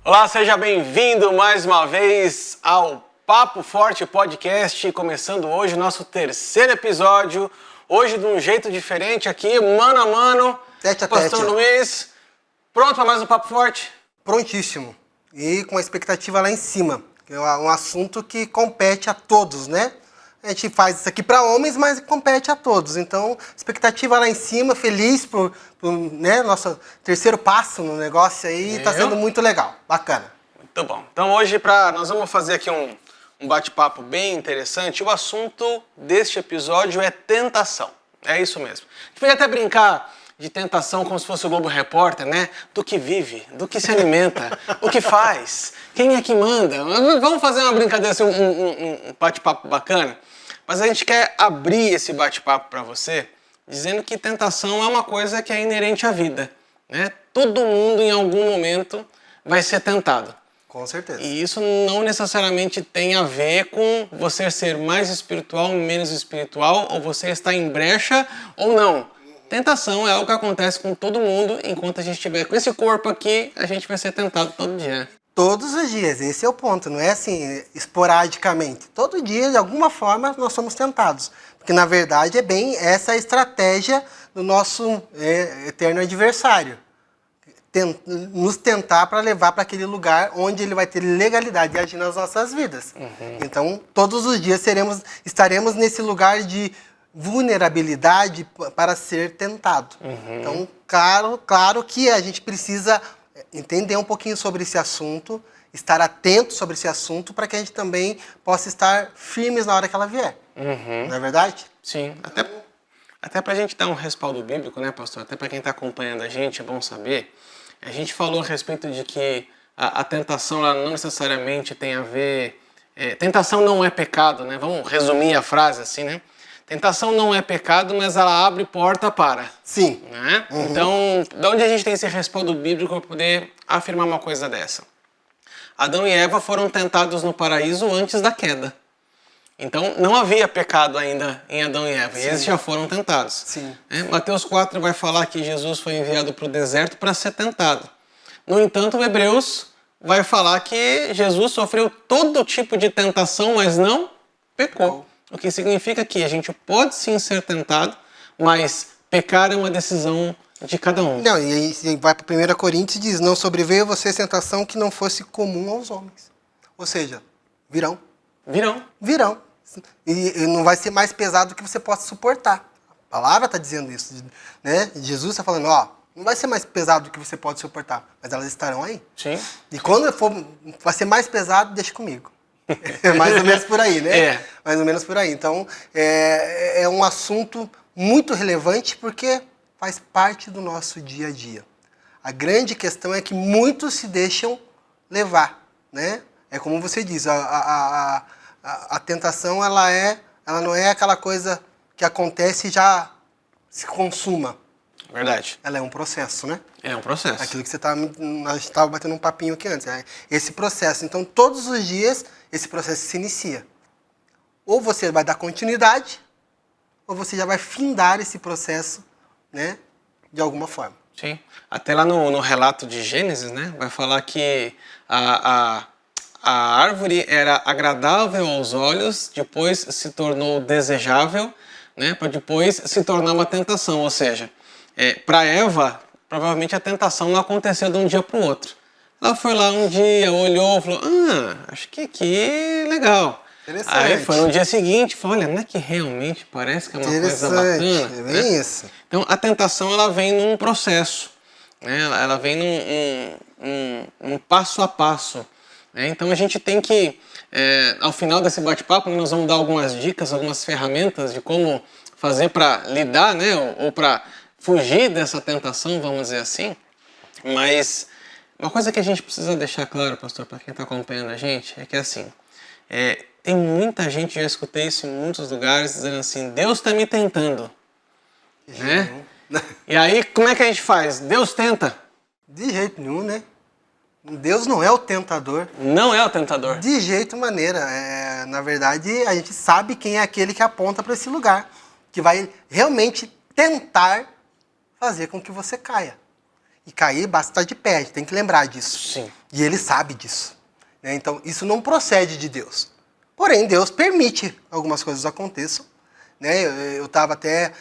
Olá, seja bem-vindo mais uma vez ao Papo Forte Podcast, começando hoje o nosso terceiro episódio, hoje de um jeito diferente aqui, mano a mano, Tete a Pastor tete. Luiz, pronto para mais um Papo Forte? Prontíssimo. E com a expectativa lá em cima. É um assunto que compete a todos, né? A gente faz isso aqui para homens, mas compete a todos. Então, expectativa lá em cima, feliz por né, nosso terceiro passo no negócio aí, tá sendo muito legal, bacana. Muito bom. Então hoje nós vamos fazer aqui um bate-papo bem interessante. O assunto deste episódio é tentação. É isso mesmo. A gente podia até brincar de tentação como se fosse o Globo Repórter, né? Do que vive, do que se alimenta, o que faz, quem é que manda. Vamos fazer uma brincadeira assim, um bate-papo bacana. Mas a gente quer abrir esse bate-papo para você dizendo que tentação é uma coisa que é inerente à vida, né? Todo mundo em algum momento vai ser tentado. Com certeza. E isso não necessariamente tem a ver com você ser mais espiritual, menos espiritual, ou você estar em brecha ou não. Tentação é algo que acontece com todo mundo. Enquanto a gente estiver com esse corpo aqui, a gente vai ser tentado todo dia. Todos os dias, esse é o ponto, não é assim, esporadicamente. Todo dia, de alguma forma, nós somos tentados. Porque, na verdade, é bem essa a estratégia do nosso eterno adversário. Nos tentar para levar para aquele lugar onde ele vai ter legalidade de agir nas nossas vidas. Então, todos os dias estaremos nesse lugar de vulnerabilidade para ser tentado. Então, claro que a gente precisa entender um pouquinho sobre esse assunto, estar atento sobre esse assunto para que a gente também possa estar firmes na hora que ela vier. Não é verdade? Sim, até para a gente dar um respaldo bíblico, né, pastor? Até para quem está acompanhando a gente, é bom saber. A gente falou a respeito de que a tentação ela não necessariamente tem a ver... tentação não é pecado, né? Vamos resumir a frase assim, né? Tentação não é pecado, mas ela abre porta para. Sim. Né? Então, de onde a gente tem esse respaldo bíblico para poder afirmar uma coisa dessa? Adão e Eva foram tentados no paraíso antes da queda. Então, não havia pecado ainda em Adão e Eva, e eles já foram tentados. Sim. Mateus 4 vai falar que Jesus foi enviado para o deserto para ser tentado. No entanto, Hebreus vai falar que Jesus sofreu todo tipo de tentação, mas não pecou. O que significa que a gente pode sim ser tentado, mas pecar é uma decisão de cada um. Não, e aí vai para 1 Coríntios e diz, não sobreveio a você tentação que não fosse comum aos homens. Ou seja, virão. Virão. E não vai ser mais pesado do que você possa suportar. A palavra está dizendo isso, né? Jesus está falando, não vai ser mais pesado do que você pode suportar, mas elas estarão aí. Sim. E quando vai ser mais pesado, deixa comigo. É mais ou menos por aí, né? Mais ou menos por aí. Então, é um assunto muito relevante porque faz parte do nosso dia a dia. A grande questão é que muitos se deixam levar, né? É como você diz, a tentação, ela não é aquela coisa que acontece e já se consuma. Verdade. Ela é um processo, né? É um processo. Aquilo que a gente estava batendo um papinho aqui antes. Esse processo. Então, todos os dias, esse processo se inicia. Ou você vai dar continuidade, ou você já vai findar esse processo, né? De alguma forma. Sim. Até lá no relato de Gênesis, né? Vai falar que a árvore era agradável aos olhos, depois se tornou desejável, né? Para depois se tornar uma tentação. Ou seja, para Eva, provavelmente a tentação não aconteceu de um dia para o outro. Ela foi lá um dia, olhou, falou, acho que aqui é legal. Aí foi no dia seguinte, falou, olha, não é que realmente parece que é uma coisa bacana? É bem isso. Então a tentação ela vem num processo, né? Ela vem num passo a passo. Né? Então a gente tem que, ao final desse bate-papo, nós vamos dar algumas dicas, algumas ferramentas de como fazer para lidar, né? Ou para fugir dessa tentação, vamos dizer assim. Mas uma coisa que a gente precisa deixar claro, pastor, para quem está acompanhando a gente, é que assim, tem muita gente, já escutei isso em muitos lugares, dizendo assim, Deus está me tentando. Né? E aí, como é que a gente faz? Deus tenta? De jeito nenhum, né? Deus não é o tentador. Não é o tentador. De jeito maneira. Na verdade, a gente sabe quem é aquele que aponta para esse lugar, que vai realmente tentar fazer com que você caia. e cair, basta estar de pé, a gente tem que lembrar disso. Sim. E ele sabe disso. Né? Então, isso não procede de Deus. Porém, Deus permite algumas coisas aconteçam. Né? Eu estava até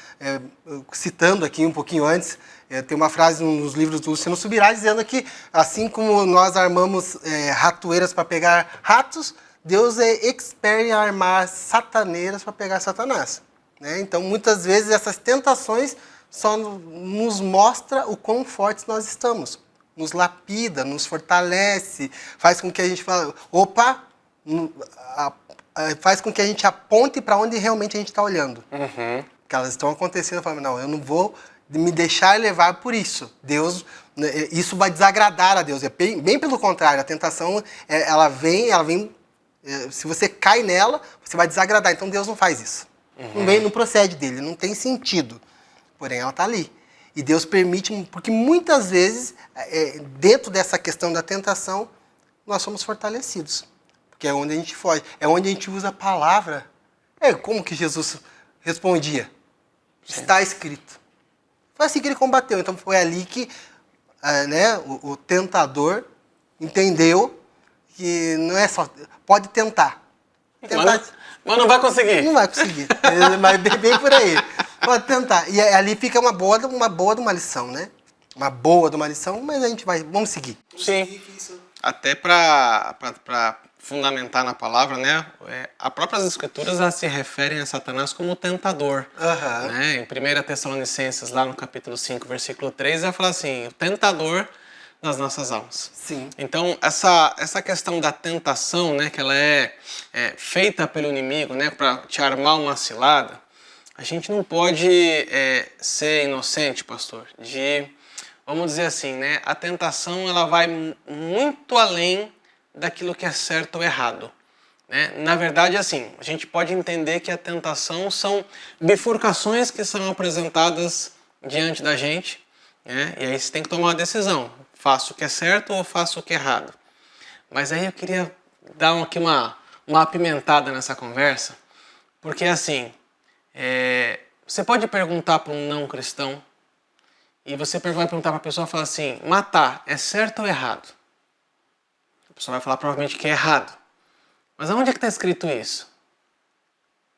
citando aqui um pouquinho antes, tem uma frase nos livros do Luciano Subirá dizendo que, assim como nós armamos ratoeiras para pegar ratos, Deus é expert em armar sataneiras para pegar Satanás. Né? Então, muitas vezes, essas tentações só nos mostra o quão fortes nós estamos. Nos lapida, nos fortalece, faz com que a gente fale, opa, faz com que a gente aponte para onde realmente a gente está olhando. Uhum. Porque elas estão acontecendo, eu falo, não, eu não vou me deixar levar por isso. Deus, isso vai desagradar a Deus. É bem pelo contrário, a tentação, ela vem, se você cai nela, você vai desagradar. Então Deus não faz isso. Uhum. Não procede dele, não tem sentido. Porém, ela está ali. E Deus permite, porque muitas vezes, dentro dessa questão da tentação, nós somos fortalecidos. Porque é onde a gente foge, é onde a gente usa a palavra. Como que Jesus respondia? Sim. Está escrito. Foi assim que ele combateu. Então foi ali que o tentador entendeu que não é só... Pode tentar. Mas não vai conseguir. Não vai conseguir. Mas bem por aí. Pode tentar. E ali fica uma boa de uma lição, né? Uma boa de uma lição, mas a gente vamos seguir. Sim. Até para fundamentar na palavra, né? As próprias escrituras elas se referem a Satanás como tentador. Uhum. Né? Em 1 Tessalonicenses, lá no capítulo 5, versículo 3, ela fala assim, o tentador das nossas almas. Sim. Então, essa questão da tentação, né, que ela é feita pelo inimigo, né, para te armar uma cilada, a gente não pode ser inocente, pastor, vamos dizer assim, né, a tentação ela vai muito além daquilo que é certo ou errado. Né? Na verdade, assim, a gente pode entender que a tentação são bifurcações que são apresentadas diante da gente, né? E aí você tem que tomar uma decisão. Faço o que é certo ou faço o que é errado? Mas aí eu queria dar aqui uma apimentada nessa conversa, porque assim, você pode perguntar para um não cristão, e você vai perguntar para a pessoa e falar assim, matar é certo ou errado? A pessoa vai falar provavelmente que é errado. Mas aonde é que está escrito isso?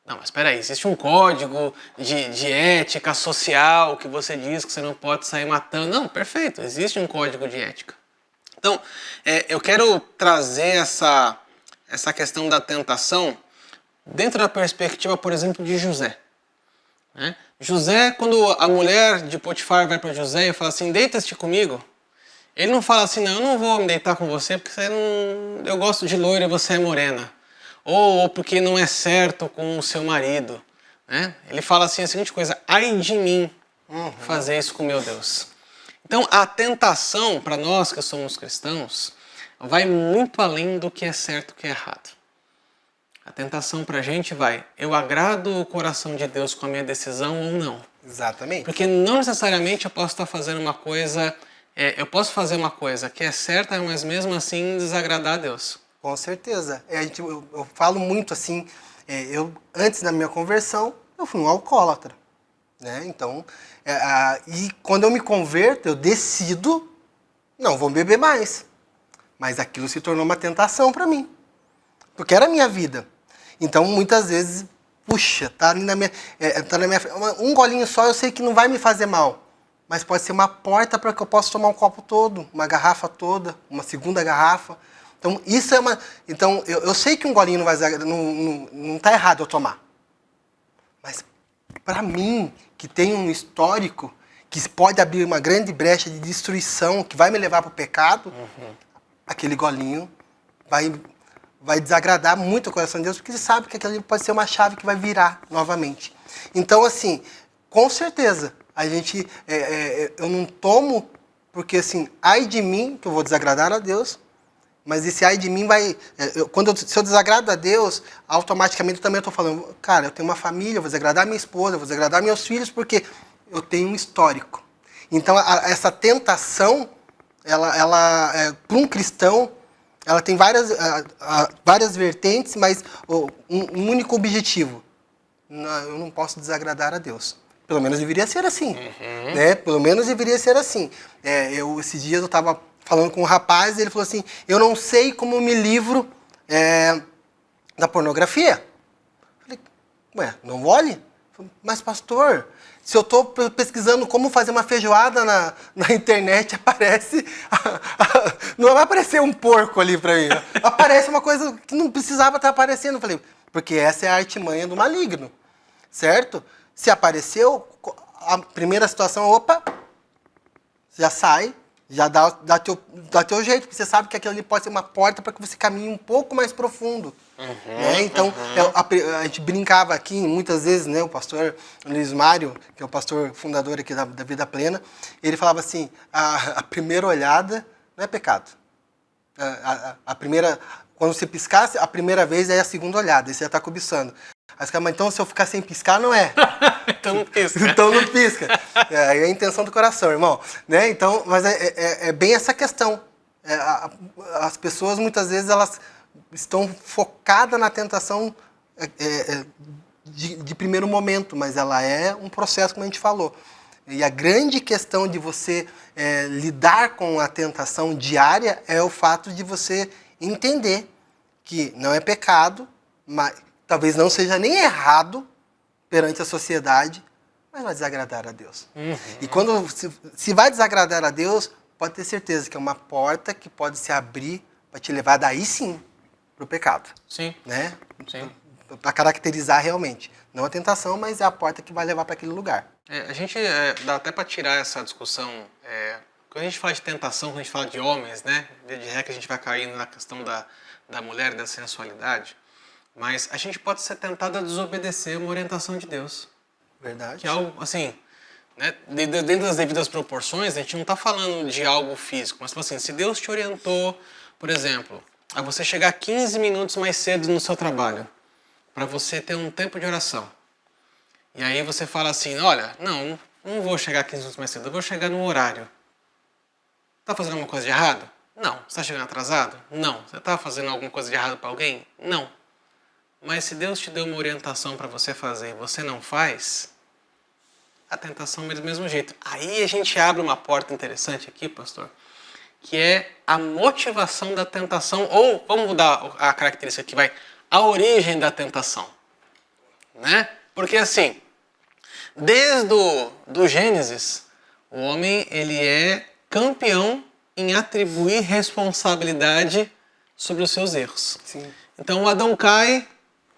Não, mas espera aí, existe um código de ética social que você diz que você não pode sair matando. Não, perfeito, existe um código de ética. Então, eu quero trazer essa questão da tentação dentro da perspectiva, por exemplo, de José. Né? José, quando a mulher de Potifar vai para José e fala assim, deita-te comigo, ele não fala assim, não, eu não vou me deitar com você porque eu gosto de loira e você é morena. Ou porque não é certo com o seu marido. Né? Ele fala assim a seguinte coisa, ai de mim fazer isso com meu Deus. Então a tentação para nós que somos cristãos vai muito além do que é certo e o que é errado. A tentação para a gente eu agrado o coração de Deus com a minha decisão ou não. Exatamente. Porque não necessariamente eu posso estar fazendo uma coisa... eu posso fazer uma coisa que é certa, mas mesmo assim desagradar a Deus. Com certeza. Eu falo muito assim, antes da minha conversão, eu fui um alcoólatra. Né? Então, e quando eu me converto, eu decido, não vou beber mais. Mas aquilo se tornou uma tentação para mim. Porque era a minha vida. Então, muitas vezes, puxa, tá na minha um golinho só eu sei que não vai me fazer mal. Mas pode ser uma porta para que eu possa tomar um copo todo, uma garrafa toda, uma segunda garrafa. Então, isso é uma... Então, eu sei que um golinho não está errado eu tomar. Mas, para mim, que tem um histórico, que pode abrir uma grande brecha de destruição, que vai me levar para o pecado, aquele golinho vai desagradar muito o coração de Deus, porque ele sabe que aquilo pode ser uma chave que vai virar novamente. Então, assim, com certeza, a gente... eu não tomo, porque, assim, ai de mim, que eu vou desagradar a Deus, mas esse ai de mim vai... se eu desagrado a Deus, automaticamente eu também estou falando, cara, eu tenho uma família, eu vou desagradar minha esposa, eu vou desagradar meus filhos, porque eu tenho um histórico. Então, essa tentação, para um cristão, ela tem várias vertentes, mas um único objetivo. Eu não posso desagradar a Deus. Pelo menos deveria ser assim, né? Pelo menos deveria ser assim. Esses dias eu estava falando com um rapaz e ele falou assim, eu não sei como me livro da pornografia. Eu falei, ué, não olhe? Mas pastor, se eu estou pesquisando como fazer uma feijoada na internet, aparece... não vai aparecer um porco ali para mim. Aparece uma coisa que não precisava estar aparecendo. Eu falei, porque essa é a artimanha do maligno, certo? Se apareceu, a primeira situação, opa, já sai, já dá teu jeito, porque você sabe que aquilo ali pode ser uma porta para que você caminhe um pouco mais profundo. Né? Então, a gente brincava aqui, muitas vezes, né, o pastor Luiz Mário, que é o pastor fundador aqui da Vida Plena, ele falava assim, a primeira olhada não é pecado. A primeira, quando você piscar, a primeira vez é a segunda olhada, aí você já está cobiçando. Aí você fala, mas então se eu ficar sem piscar, não é. Então não pisca. Então não pisca. É a intenção do coração, irmão. Né? Então, mas é bem essa questão. As pessoas, muitas vezes, elas estão focadas na tentação de primeiro momento, mas ela é um processo, como a gente falou. E a grande questão de você lidar com a tentação diária é o fato de você entender que não é pecado, mas talvez não seja nem errado perante a sociedade, mas vai desagradar a Deus. E quando se vai desagradar a Deus, pode ter certeza que é uma porta que pode se abrir para te levar daí sim para o pecado. Sim. Né? Sim. Para caracterizar realmente. Não a tentação, mas é a porta que vai levar para aquele lugar. A gente dá até para tirar essa discussão. Quando a gente fala de tentação, quando a gente fala de homens, né? De regra a gente vai caindo na questão da mulher, da sensualidade. Mas a gente pode ser tentado a desobedecer uma orientação de Deus. Verdade. Que é algo, assim, né? Dentro das devidas proporções, a gente não está falando de algo físico. Mas, assim, se Deus te orientou, por exemplo, a você chegar 15 minutos mais cedo no seu trabalho, para você ter um tempo de oração. E aí você fala assim, olha, não vou chegar 15 minutos mais cedo, eu vou chegar no horário. Está fazendo alguma coisa de errado? Não. Você está chegando atrasado? Não. Você está fazendo alguma coisa de errado para alguém? Não. Mas se Deus te deu uma orientação para você fazer e você não faz, a tentação é do mesmo jeito. Aí a gente abre uma porta interessante aqui, pastor, que é a motivação da tentação, ou vamos mudar a característica que vai, a origem da tentação. Né? Porque assim, desde do Gênesis, o homem ele é campeão em atribuir responsabilidade sobre os seus erros. Sim. Então o Adão cai,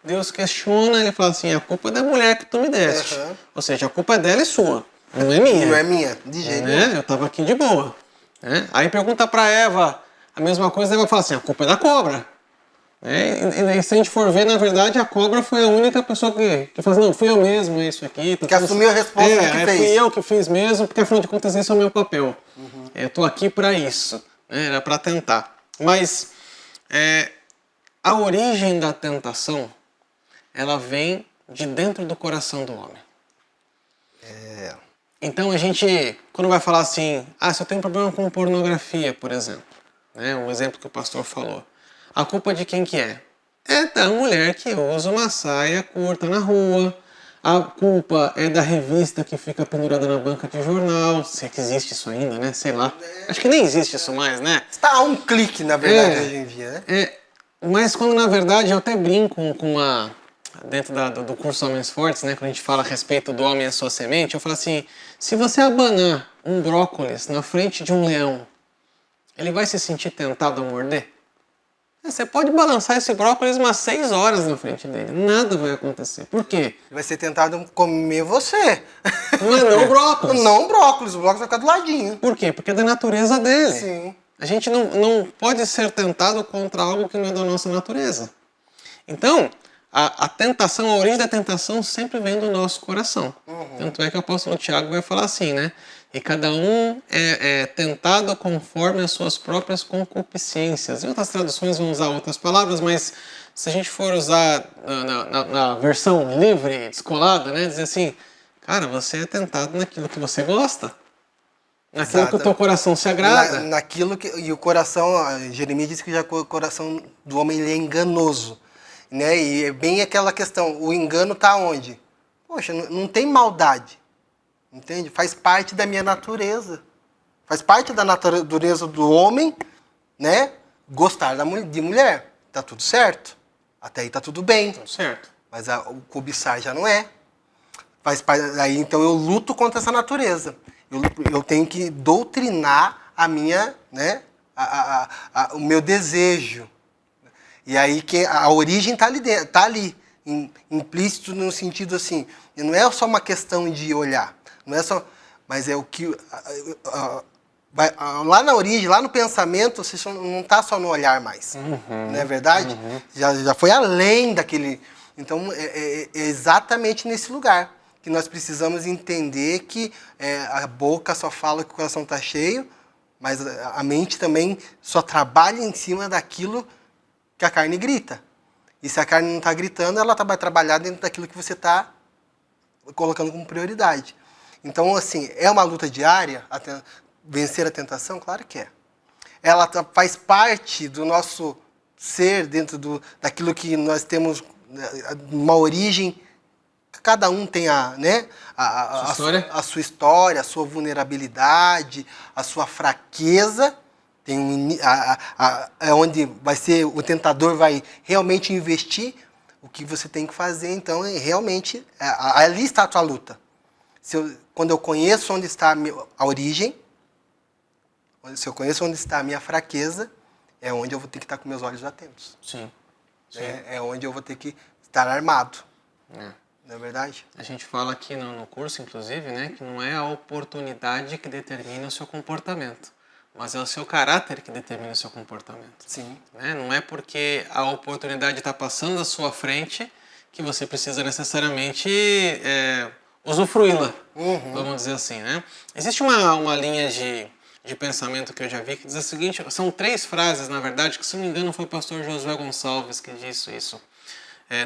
Deus questiona, ele fala assim, a culpa é da mulher que tu me deste. Ou seja, a culpa dela é sua, não é minha. Não é minha, de jeito nenhum. Eu estava aqui de boa. Né? Aí pergunta para Eva, a mesma coisa, Eva fala assim, a culpa é da cobra. E se a gente for ver, na verdade, a cobra foi a única pessoa que falou assim, não, fui eu mesmo, é isso aqui. Que assumiu a resposta que fez. Fui eu que fiz mesmo, porque afinal de contas esse é o meu papel. Eu estou aqui para isso, né? Era para tentar. Mas a origem da tentação, ela vem de dentro do coração do homem. Então a gente, quando vai falar assim, se eu tenho um problema com pornografia, por exemplo, né? Um exemplo que o pastor falou, a culpa de quem que é? É da mulher que usa uma saia curta na rua, a culpa é da revista que fica pendurada na banca de jornal, se é que existe isso ainda, né? Sei lá. Acho que nem existe isso mais, né? Está a um clique, na verdade, hoje em dia, né? Mas quando, na verdade, eu até brinco com uma... Dentro do curso Homens Fortes, né? Quando a gente fala a respeito do homem e a sua semente, eu falo assim, se você abanar um brócolis na frente de um leão, ele vai se sentir tentado a morder? Você pode balançar esse brócolis umas 6 horas na frente dele. Nada vai acontecer. Por quê? Ele vai ser tentado a comer você. Mas não o brócolis. Não o brócolis vai ficar do ladinho. Por quê? Porque é da natureza dele. Sim. A gente não pode ser tentado contra algo que não é da nossa natureza. Então, a tentação, a origem da tentação sempre vem do nosso coração. Tanto é que o apóstolo Tiago vai falar assim, né? E cada um é tentado conforme as suas próprias concupiscências. Em outras traduções vão usar outras palavras, mas se a gente for usar na versão livre, descolada, né? Dizer assim, cara, você é tentado naquilo que você gosta. Naquilo que o teu coração se agrada. Naquilo que... E o coração, Jeremias diz que já o coração do homem ele é enganoso. Né? E é bem aquela questão, o engano está onde? Poxa, não tem maldade. Entende? Faz parte da minha natureza. Faz parte da natureza do homem, né? Gostar de mulher. Tá tudo certo. Até aí tá tudo bem. Tudo certo. Mas o cobiçar já não é. Faz parte, aí, então eu luto contra essa natureza. Eu tenho que doutrinar a minha, né? O meu desejo. E aí que a origem está ali dentro, tá ali, implícito no sentido assim, não é só uma questão de olhar, não é só, mas é o que lá na origem, lá no pensamento, você não está só no olhar mais, não é verdade? Já foi além daquele, então é exatamente nesse lugar que nós precisamos entender que a boca só fala que o coração está cheio, mas a mente também só trabalha em cima daquilo que a carne grita. E se a carne não está gritando, ela vai trabalhar dentro daquilo que você está colocando como prioridade. Então, assim, é uma luta diária vencer a tentação? Claro que é. Ela faz parte do nosso ser, dentro daquilo que nós temos, uma origem. Cada um tem a sua história, a sua vulnerabilidade, a sua fraqueza. Tem é onde vai ser, o tentador vai realmente investir o que você tem que fazer. Então, realmente, ali está a tua luta. Quando eu conheço onde está a origem, se eu conheço onde está a minha fraqueza, é onde eu vou ter que estar com meus olhos atentos. Sim. É onde eu vou ter que estar armado. Não é verdade? A gente fala aqui no curso, inclusive, né, que não é a oportunidade que determina o seu comportamento, mas é o seu caráter que determina o seu comportamento. Sim. Né? Não é porque a oportunidade está passando à sua frente que você precisa necessariamente usufruí-la, vamos dizer assim. Né? Existe uma linha de pensamento que eu já vi que diz o seguinte, são 3 frases, na verdade, que se não me engano foi o pastor Josué Gonçalves que disse isso,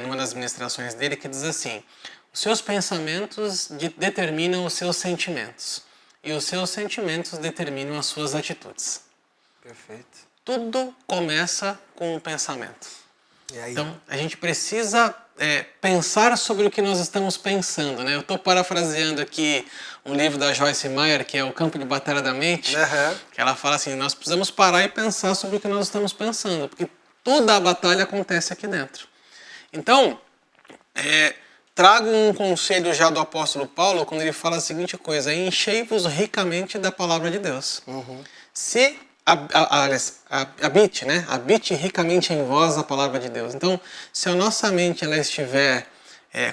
numa das ministrações dele, que diz assim, os seus pensamentos determinam os seus sentimentos. E os seus sentimentos determinam as suas atitudes. Perfeito. Tudo começa com um pensamento. E aí? Então, a gente precisa pensar sobre o que nós estamos pensando. Né? Eu estou parafraseando aqui um livro da Joyce Meyer, que é O Campo de Batalha da Mente, que ela fala assim, nós precisamos parar e pensar sobre o que nós estamos pensando, porque toda a batalha acontece aqui dentro. Então, trago um conselho já do apóstolo Paulo, quando ele fala a seguinte coisa, enchei-vos ricamente da palavra de Deus. Se habite ricamente em vós a palavra de Deus. Então, se a nossa mente ela estiver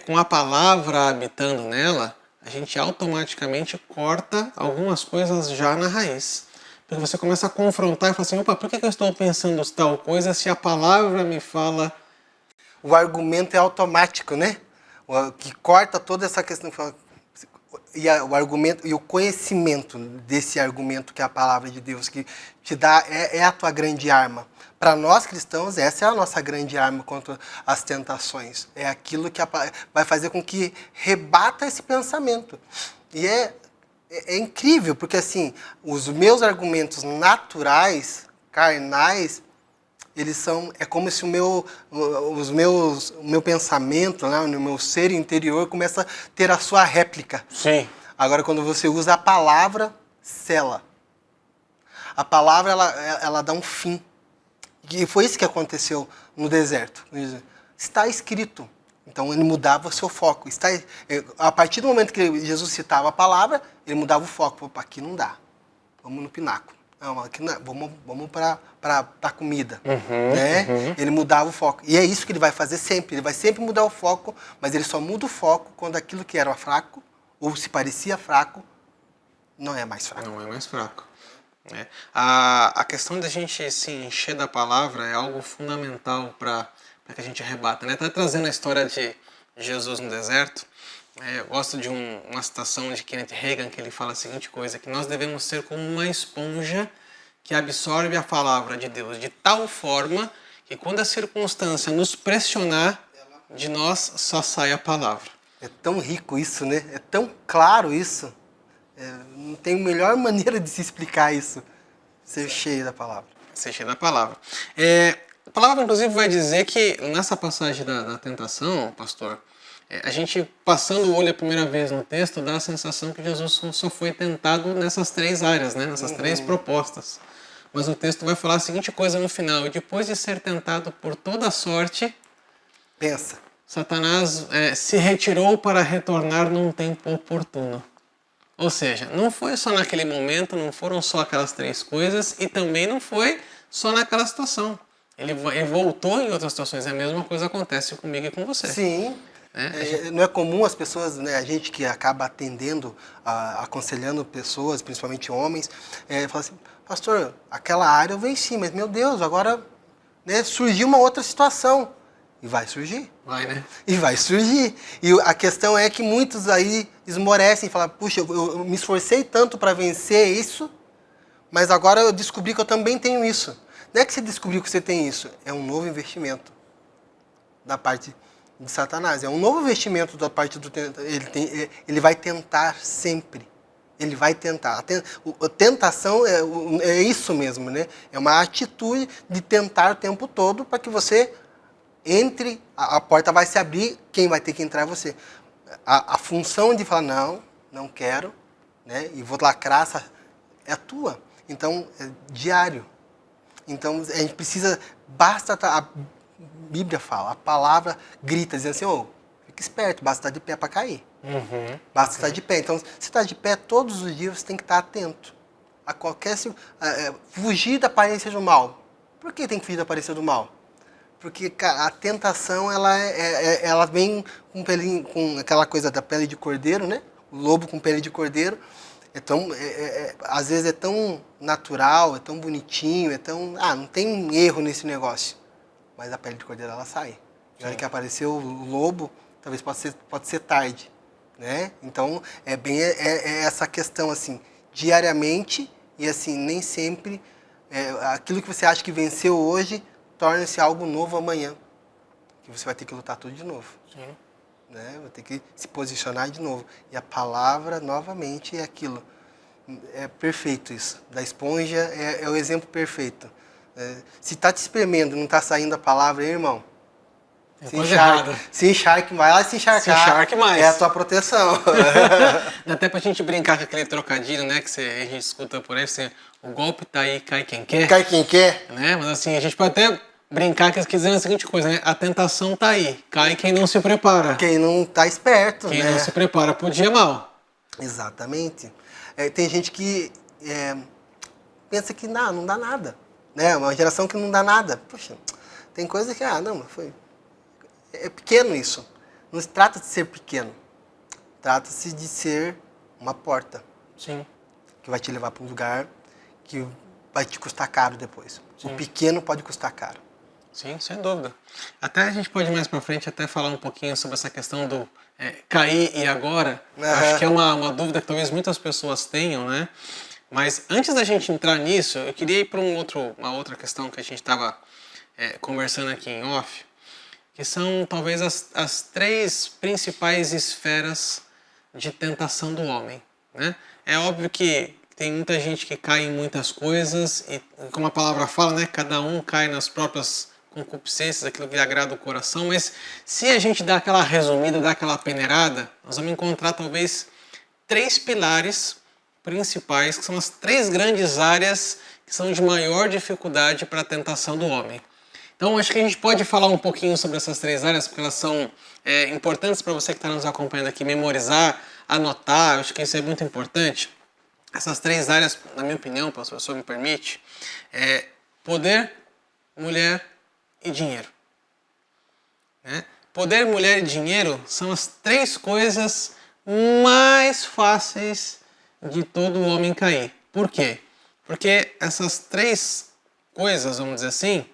com a palavra habitando nela, a gente automaticamente corta algumas coisas já na raiz. Porque você começa a confrontar e fala assim, opa, por que eu estou pensando tal coisa se a palavra me fala... O argumento é automático, né? Que corta toda essa questão. E o argumento e o conhecimento desse argumento que é a palavra de Deus, que te dá, é a tua grande arma. Para nós cristãos, essa é a nossa grande arma contra as tentações. É aquilo que vai fazer com que rebata esse pensamento. E é incrível, porque assim, os meus argumentos naturais, carnais, eles são, é como se o meu pensamento, né, no meu ser interior começa a ter a sua réplica. Sim. Agora, quando você usa a palavra, sela. A palavra, ela dá um fim. E foi isso que aconteceu no deserto. Está escrito. Então, ele mudava o seu foco. A partir do momento que Jesus citava a palavra, ele mudava o foco. Opa, aqui não dá. Vamos no pináculo. Não, aqui não, vamos para a comida. Né? Ele mudava o foco. E é isso que ele vai fazer sempre. Ele vai sempre mudar o foco, mas ele só muda o foco quando aquilo que era fraco, ou se parecia fraco, não é mais fraco. Não é mais fraco. A questão da gente se encher da palavra é algo fundamental para que a gente rebata. Está trazendo a história de Jesus no deserto. Eu gosto de uma citação de Kenneth Hagin, que ele fala a seguinte coisa, que nós devemos ser como uma esponja que absorve a palavra de Deus de tal forma que quando a circunstância nos pressionar, de nós só sai a palavra. É tão rico isso, né? É tão claro isso. Não tem melhor maneira de se explicar isso. Ser cheio da palavra. Ser cheio da palavra. A palavra, inclusive, vai dizer que nessa passagem da tentação, pastor, A gente, passando o olho a primeira vez no texto, dá a sensação que Jesus só foi tentado nessas 3 áreas, né? Nessas 3 propostas. Mas o texto vai falar a seguinte coisa no final: e depois de ser tentado por toda sorte, Pensa. Satanás se retirou para retornar num tempo oportuno. Ou seja, não foi só naquele momento, não foram só aquelas 3 coisas, e também não foi só naquela situação. Ele voltou em outras situações. A mesma coisa acontece comigo e com você. Sim. Não é comum as pessoas, né, a gente que acaba atendendo, aconselhando pessoas, principalmente homens, fala assim, pastor, aquela área eu venci, mas meu Deus, agora, né, surgiu uma outra situação. E vai surgir. Vai, né? E vai surgir. E a questão é que muitos aí esmorecem e falam, puxa, eu me esforcei tanto para vencer isso, mas agora eu descobri que eu também tenho isso. Não é que você descobriu que você tem isso, é um novo investimento da parte de Satanás. É um novo investimento da parte do tentador. Ele vai tentar sempre. Ele vai tentar. A tentação é isso mesmo, né? É uma atitude de tentar o tempo todo para que você entre, a porta vai se abrir, quem vai ter que entrar é você. A função de falar, não quero, né? E vou lacrar, é a tua. Então, é diário. Então, a gente precisa, basta, a Bíblia fala, a palavra grita, dizendo assim, fica esperto, basta estar de pé para cair. Basta estar de pé. Então, se está de pé todos os dias, você tem que estar atento a qualquer... fugir da aparência do mal. Por que tem que fugir da aparência do mal? Porque a tentação, ela vem com aquela coisa da pele de cordeiro, né? O lobo com pele de cordeiro. Às vezes é tão natural, é tão bonitinho, não tem erro nesse negócio. Mas a pele de cordeiro, ela sai. Na hora que apareceu o lobo, talvez pode ser tarde, né? Então, é essa questão, assim, diariamente, e assim, nem sempre, aquilo que você acha que venceu hoje, torna-se algo novo amanhã. Que você vai ter que lutar tudo de novo. Sim. Né? Vai ter que se posicionar de novo. E a palavra, novamente, é aquilo. É perfeito isso. Da esponja é o exemplo perfeito. Se está te espremendo e não está saindo a palavra, irmão, se encharque mais. Vai se encharcar. Se encharque mais. É a tua proteção. Dá até pra gente brincar com aquele trocadilho, né? Que a gente escuta por aí, o golpe tá aí, cai quem quer. Cai quem quer. Né? Mas assim, a gente pode até brincar dizendo a seguinte coisa, né? A tentação tá aí, cai quem não se prepara. Quem não tá esperto, quem né? não se prepara pro dia mal. Exatamente. Tem gente que pensa que não dá nada. Né? Uma geração que não dá nada. Poxa, tem coisa que, é pequeno isso. Não se trata de ser pequeno. Trata-se de ser uma porta. Sim. Que vai te levar para um lugar que vai te custar caro depois. Sim. O pequeno pode custar caro. Sim, sem dúvida. Até a gente pode mais para frente até falar um pouquinho sobre essa questão do cair e agora. Acho que é uma dúvida que talvez muitas pessoas tenham, né? Mas antes da gente entrar nisso, eu queria ir para uma outra questão que a gente estava conversando aqui em off, que são talvez as 3 principais esferas de tentação do homem, né? É óbvio que tem muita gente que cai em muitas coisas e, como a palavra fala, né, cada um cai nas próprias concupiscências, aquilo que lhe agrada o coração, mas se a gente dá aquela resumida, dá aquela peneirada, nós vamos encontrar talvez 3 pilares principais, que são as 3 grandes áreas que são de maior dificuldade para a tentação do homem. Então, acho que a gente pode falar um pouquinho sobre essas 3 áreas, porque elas são importantes para você que está nos acompanhando aqui, memorizar, anotar, acho que isso é muito importante. Essas 3 áreas, na minha opinião, se o professor me permite, poder, mulher e dinheiro. Né? Poder, mulher e dinheiro são as 3 coisas mais fáceis de todo homem cair. Por quê? Porque essas 3 coisas, vamos dizer assim,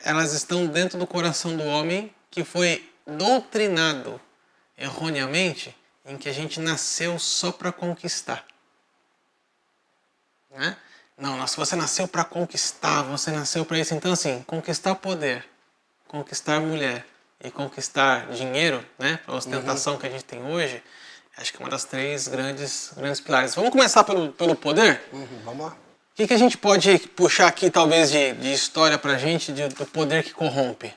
elas estão dentro do coração do homem que foi doutrinado erroneamente em que a gente nasceu só para conquistar. Né? Não, se você nasceu para conquistar, você nasceu para isso. Então, assim, conquistar poder, conquistar mulher e conquistar dinheiro, né, para a ostentação que a gente tem hoje, acho que é uma das 3 grandes pilares. Vamos começar pelo poder? Vamos lá. O que a gente pode puxar aqui, talvez, de história pra gente do poder que corrompe?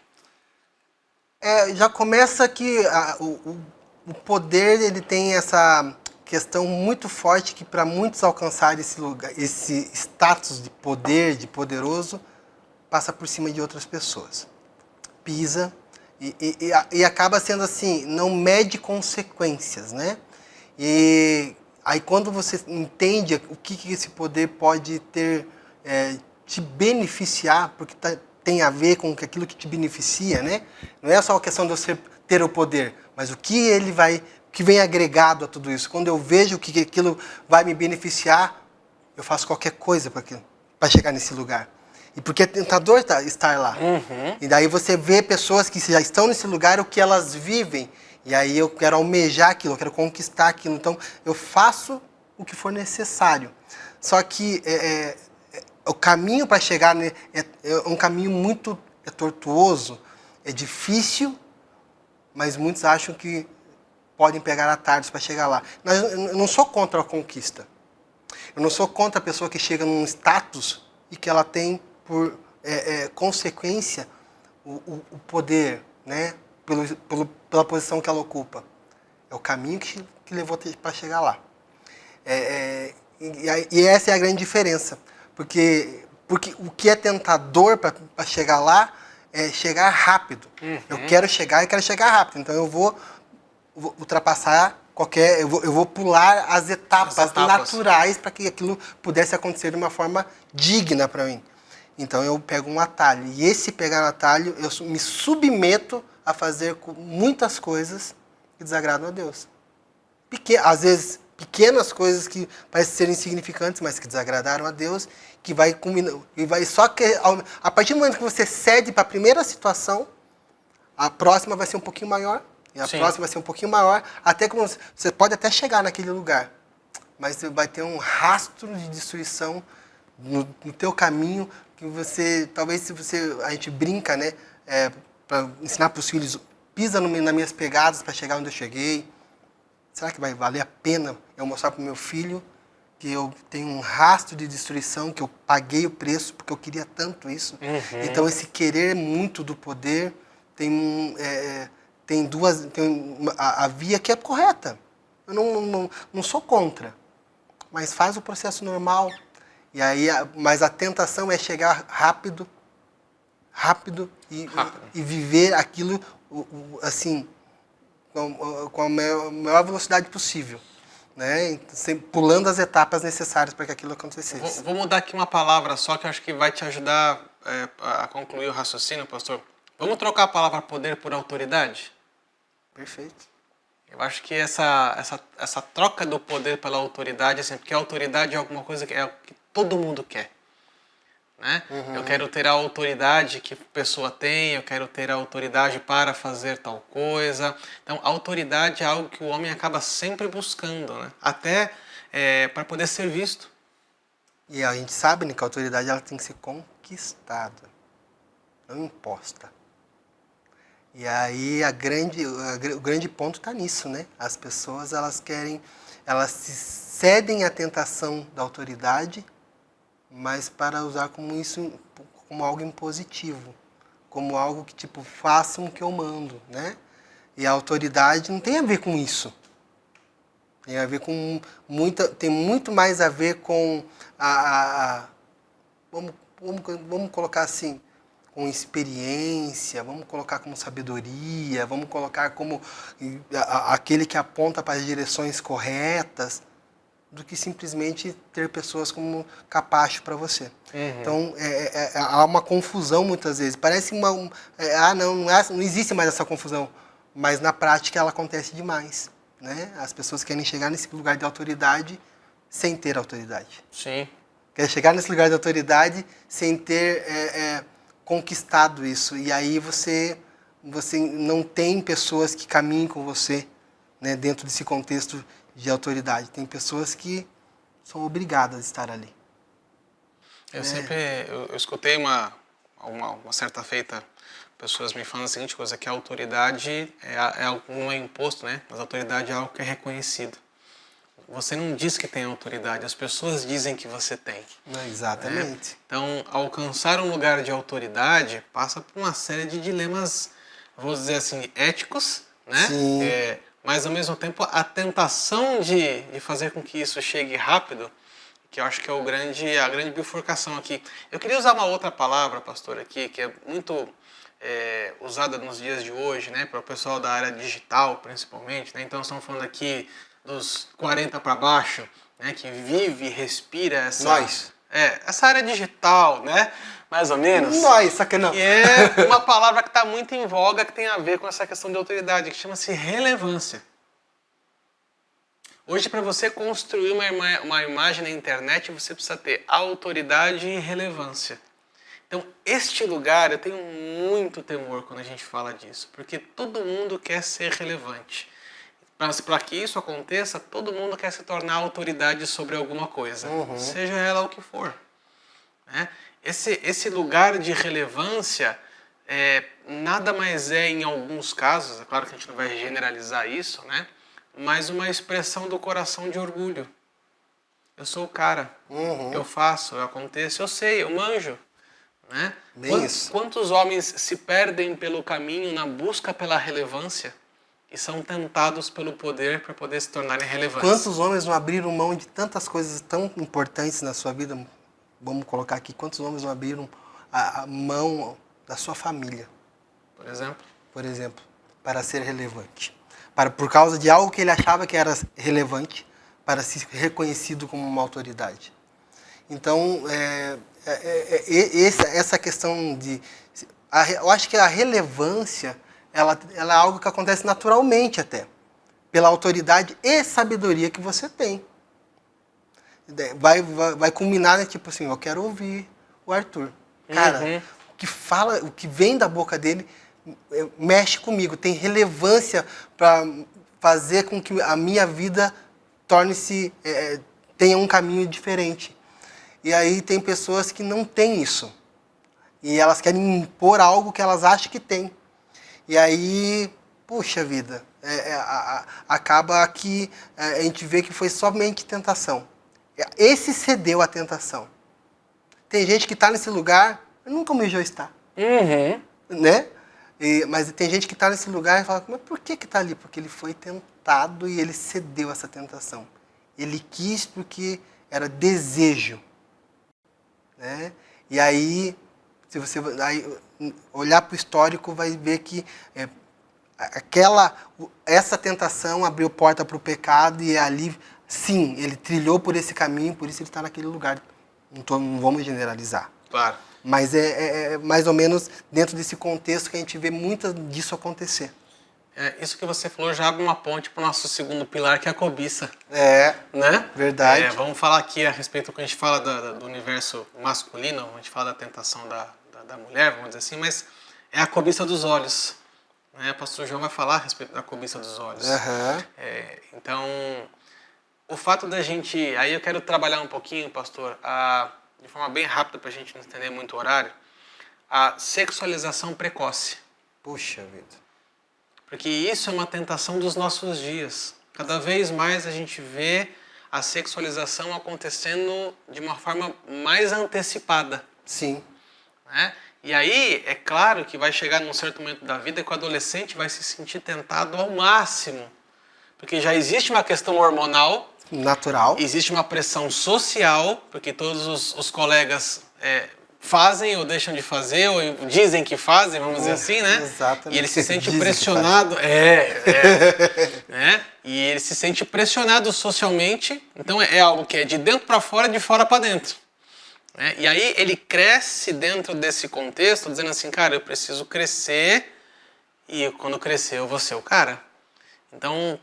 Já começa que o poder ele tem essa questão muito forte que para muitos alcançar esse lugar, esse status de poder, de poderoso, passa por cima de outras pessoas. Pisa e acaba sendo assim, não mede consequências, né? E aí quando você entende o que esse poder pode ter, te beneficiar, porque tem a ver com aquilo que te beneficia, né? Não é só a questão de você ter o poder, mas o que ele vai, que vem agregado a tudo isso. Quando eu vejo que aquilo vai me beneficiar, eu faço qualquer coisa para chegar nesse lugar. E porque é tentador estar lá. Uhum. E daí você vê pessoas que já estão nesse lugar, o que elas vivem. E aí eu quero almejar aquilo, eu quero conquistar aquilo. Então eu faço o que for necessário. Só que o caminho para chegar é um caminho muito tortuoso, é difícil, mas muitos acham que podem pegar atalhos para chegar lá. Mas eu não sou contra a conquista. Eu não sou contra a pessoa que chega num status e que ela tem por consequência o poder, né? Pela posição que ela ocupa. É o caminho que levou para chegar lá. E essa é a grande diferença. Porque o que é tentador para chegar lá é chegar rápido. Uhum. Eu quero chegar e quero chegar rápido. Então eu vou ultrapassar eu vou pular as etapas naturais para que aquilo pudesse acontecer de uma forma digna para mim. Então eu pego um atalho. E esse pegar um atalho, eu me submeto a fazer muitas coisas que desagradam a Deus. Às vezes, pequenas coisas que parecem ser insignificantes, mas que desagradaram a Deus, que vai culminar. Só que a partir do momento que você cede para a primeira situação, a próxima vai ser um pouquinho maior. E a próxima vai ser um pouquinho maior, até que você pode até chegar naquele lugar. Mas você vai ter um rastro de destruição no teu caminho, que você, talvez se a gente brinca, né, para ensinar para os filhos, pisa nas minhas pegadas para chegar onde eu cheguei. Será que vai valer a pena eu mostrar para o meu filho que eu tenho um rastro de destruição, que eu paguei o preço porque eu queria tanto isso? Uhum. Então esse querer muito do poder tem a via que é correta. Eu não sou contra, mas faz o processo normal. E aí, mas a tentação é chegar rápido e viver aquilo assim com a maior velocidade possível, né? Pulando as etapas necessárias para que aquilo acontecesse. Vou mudar aqui uma palavra só que eu acho que vai te ajudar a concluir o raciocínio, pastor. Vamos trocar a palavra poder por autoridade? Perfeito. Eu acho que essa troca do poder pela autoridade, assim, porque a autoridade é alguma coisa que é o que todo mundo quer, né? Uhum. Eu quero ter a autoridade que a pessoa tem, eu quero ter a autoridade para fazer tal coisa. Então, a autoridade é algo que o homem acaba sempre buscando, né? Até para poder ser visto. E a gente sabe, né, que a autoridade ela tem que ser conquistada, não imposta. E aí o grande ponto está nisso, né? As pessoas elas se cedem à tentação da autoridade, mas para usar como algo impositivo, como algo que tipo façam o que eu mando, né? E a autoridade não tem a ver com isso. Tem a ver com tem muito mais a ver com vamos colocar assim, com experiência, vamos colocar como sabedoria, vamos colocar como aquele que aponta para as direções corretas, do que simplesmente ter pessoas como capacho para você. Uhum. Então, há uma confusão muitas vezes. Parece não existe mais essa confusão, mas na prática ela acontece demais, né? As pessoas querem chegar nesse lugar de autoridade sem ter autoridade. Sim. Querem chegar nesse lugar de autoridade sem ter conquistado isso. E aí você não tem pessoas que caminhem com você, né, dentro desse contexto de autoridade. Tem pessoas que são obrigadas a estar ali. Eu escutei uma certa feita pessoas me falando a seguinte coisa, que a autoridade é algo que não é imposto, né? Mas a autoridade é algo que é reconhecido. Você não diz que tem autoridade, as pessoas dizem que você tem. Exatamente. Né? Então, alcançar um lugar de autoridade passa por uma série de dilemas vou dizer assim, éticos, né? Sim. Mas ao mesmo tempo a tentação de fazer com que isso chegue rápido, que eu acho que é a grande bifurcação aqui. Eu queria usar uma outra palavra, pastor, aqui, que é muito usada nos dias de hoje, né, para o pessoal da área digital, principalmente, né? Então estamos falando aqui dos 40 para baixo, né, que vive, respira essa área digital, né, mais ou menos. Nós, sacanão. Que é uma palavra que está muito em voga, que tem a ver com essa questão de autoridade, que chama-se relevância. Hoje, para você construir uma imagem na internet, você precisa ter autoridade e relevância. Então, este lugar, eu tenho muito temor quando a gente fala disso, porque todo mundo quer ser relevante. Mas para que isso aconteça, todo mundo quer se tornar autoridade sobre alguma coisa, seja ela o que for. Né? Esse lugar de relevância nada mais é, em alguns casos, é claro que a gente não vai generalizar isso, né? Mas uma expressão do coração de orgulho. Eu sou o cara, eu faço, eu aconteço, eu sei, eu manjo. Né? Quantos homens se perdem pelo caminho na busca pela relevância e são tentados pelo poder para poder se tornarem relevantes? Quantos homens não abriram mão de tantas coisas tão importantes na sua vida? Vamos colocar aqui, quantos homens não abriram a mão da sua família? Por exemplo, para ser relevante. Por causa de algo que ele achava que era relevante, para ser reconhecido como uma autoridade. Então, essa questão de... eu acho que a relevância, ela é algo que acontece naturalmente até, pela autoridade e sabedoria que você tem. Vai culminar, né, tipo assim, eu quero ouvir o Arthur. Cara, o que vem da boca dele mexe comigo, tem relevância para fazer com que a minha vida tenha um caminho diferente. E aí tem pessoas que não têm isso. E elas querem impor algo que elas acham que têm. E aí, puxa vida, acaba que a gente vê que foi somente tentação. Esse cedeu à tentação. Tem gente que está nesse lugar, nunca almejou estar. Né? Mas tem gente que está nesse lugar e fala, mas por que está ali? Porque ele foi tentado e ele cedeu a essa tentação. Ele quis porque era desejo. Né? E aí, se você olhar para o histórico, vai ver que essa tentação abriu porta para o pecado e ali, sim, ele trilhou por esse caminho, por isso ele está naquele lugar. Não vamos generalizar. Claro. Mas é mais ou menos dentro desse contexto que a gente vê muito disso acontecer. Isso que você falou já abre uma ponte para o nosso segundo pilar, que é a cobiça. Né? Verdade. Vamos falar aqui a respeito quando a gente fala do universo masculino, a gente fala da tentação da mulher, vamos dizer assim, mas é a cobiça dos olhos. Né? O pastor João vai falar a respeito da cobiça dos olhos. Então, o fato da gente... Aí eu quero trabalhar um pouquinho, pastor, de forma bem rápida para a gente não entender muito o horário, a sexualização precoce. Puxa vida. Porque isso é uma tentação dos nossos dias. Cada vez mais a gente vê a sexualização acontecendo de uma forma mais antecipada. Sim. Né? E aí, é claro que vai chegar num certo momento da vida que o adolescente vai se sentir tentado ao máximo. Porque já existe uma questão hormonal. Natural. Existe uma pressão social, porque todos os colegas fazem ou deixam de fazer, ou dizem que fazem, vamos dizer assim, né? Exatamente. E ele se sente pressionado. Né? E ele se sente pressionado socialmente. Então é algo que é de dentro para fora, de fora para dentro. Né? E aí ele cresce dentro desse contexto, dizendo assim, cara, eu preciso crescer e quando crescer eu vou ser o cara. Então,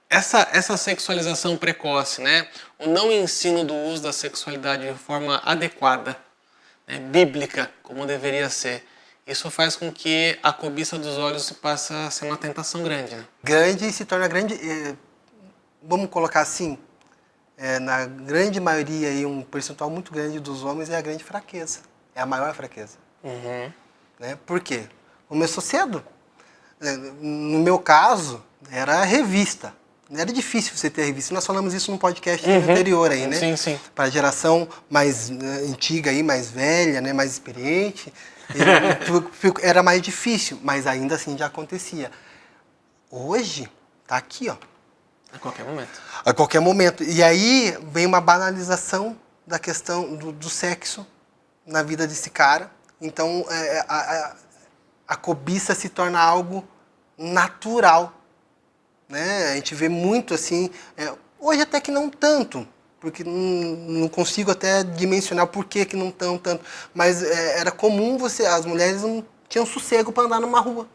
essa sexualização precoce, né? O não ensino do uso da sexualidade de forma adequada, né? Bíblica, como deveria ser. Isso faz com que a cobiça dos olhos passe a ser uma tentação grande. Né? Grande e se torna grande, vamos colocar assim, na grande maioria, aí, um percentual muito grande dos homens é a grande fraqueza. É a maior fraqueza. Né? Por quê? Começou cedo. No meu caso, era revista. Era difícil você ter revista. Nós falamos isso no podcast anterior aí, né? Sim, sim. Para a geração mais antiga aí, mais velha, né, mais experiente, Era mais difícil, mas ainda assim já acontecia. Hoje, tá aqui, ó. A qualquer momento. A qualquer momento. E aí vem uma banalização da questão do sexo na vida desse cara. Então, a cobiça se torna algo natural, né? A gente vê muito assim, hoje até que não tanto, porque não consigo até dimensionar por que não tão tanto, mas era comum as mulheres não tinham sossego para andar numa rua.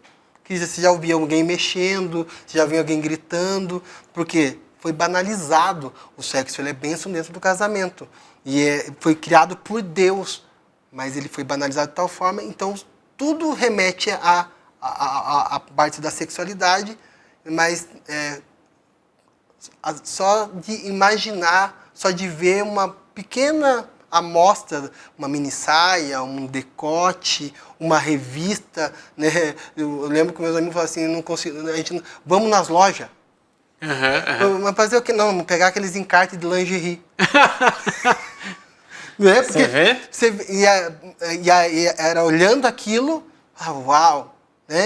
Que você já ouvia alguém mexendo, você já via alguém gritando, porque foi banalizado o sexo, ele é bênção dentro do casamento. E foi criado por Deus, mas ele foi banalizado de tal forma, então tudo remete a parte da sexualidade, mas só de imaginar, só de ver uma pequena amostra, uma mini saia, um decote, uma revista, né? Eu lembro que meus amigos falaram assim, não consigo, vamos nas lojas. Mas fazer o que? Não, vamos pegar aqueles encartes de lingerie. Né? Porque você ia era olhando aquilo, uau, né?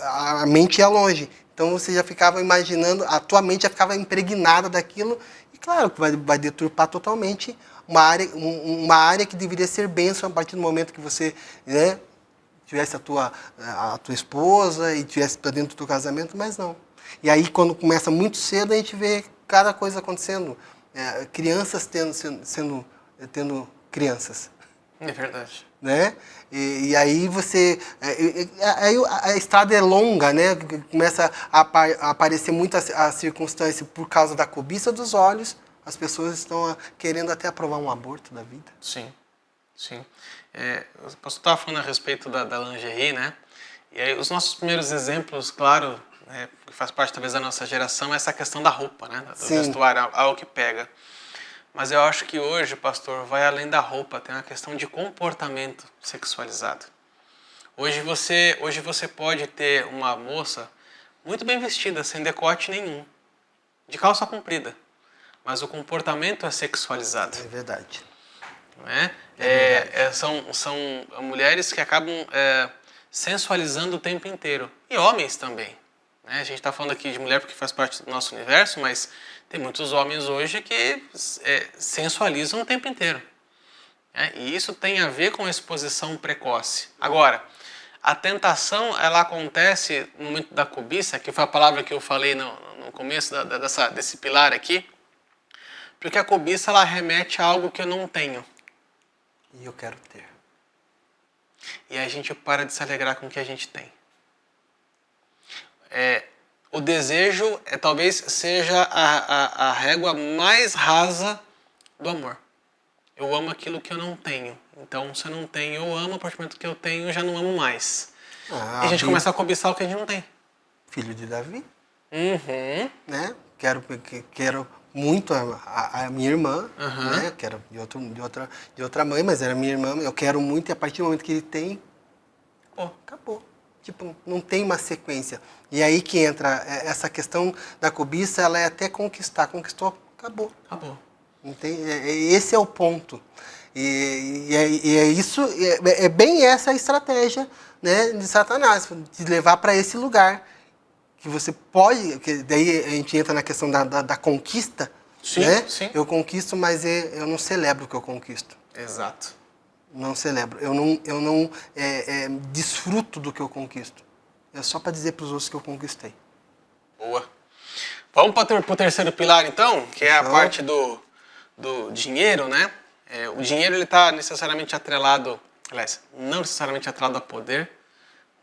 A mente ia longe. Então você já ficava imaginando, a tua mente já ficava impregnada daquilo, e claro que vai deturpar totalmente uma área que deveria ser bênção a partir do momento que você, né, tivesse a tua esposa e tivesse para dentro do teu casamento, mas não. E aí quando começa muito cedo a gente vê cada coisa acontecendo, crianças tendo crianças. É verdade. Né? E aí você... Aí a estrada é longa, né? Começa a aparecer muitas as circunstâncias por causa da cobiça dos olhos. As pessoas estão querendo até aprovar um aborto da vida. Sim, sim. O pastor estava falando a respeito da lingerie, né? E aí os nossos primeiros exemplos, claro, que faz parte talvez da nossa geração, é essa questão da roupa, né? Do vestuário, algo que pega. Mas eu acho que hoje, pastor, vai além da roupa, tem uma questão de comportamento sexualizado. Hoje você pode ter uma moça muito bem vestida, sem decote nenhum, de calça comprida, mas o comportamento é sexualizado. É verdade. Não é? São mulheres que acabam sensualizando o tempo inteiro. E homens também. Né? A gente está falando aqui de mulher porque faz parte do nosso universo, mas tem muitos homens hoje que sensualizam o tempo inteiro. E isso tem a ver com a exposição precoce. Agora, a tentação, ela acontece no momento da cobiça, que foi a palavra que eu falei no começo desse pilar aqui, porque a cobiça, ela remete a algo que eu não tenho. E eu quero ter. E a gente para de se alegrar com o que a gente tem. O desejo talvez seja a régua mais rasa do amor. Eu amo aquilo que eu não tenho. Então, se eu não tenho, eu amo. A partir do momento que eu tenho, eu já não amo mais. E a gente começa a cobiçar o que a gente não tem. Filho de Davi. Uhum. Né? Quero muito a minha irmã. Né? Quero de outra mãe, mas era minha irmã. Eu quero muito e a partir do momento que ele tem, acabou. Tipo, não tem uma sequência. E aí que entra essa questão da cobiça, ela é até conquistar. Conquistou, acabou. Acabou. Esse é o ponto. E é isso, é bem essa a estratégia, né, de Satanás, de levar para esse lugar. Que você pode, que daí a gente entra na questão da conquista. Sim, né? sim. Eu conquisto, mas eu não celebro o que eu conquisto. Exato. Não celebro. Eu não desfruto do que eu conquisto. É só para dizer para os outros que eu conquistei. Boa. Vamos para o terceiro pilar, então, que é a parte do dinheiro, né? O dinheiro ele está necessariamente atrelado, aliás, não necessariamente atrelado a poder,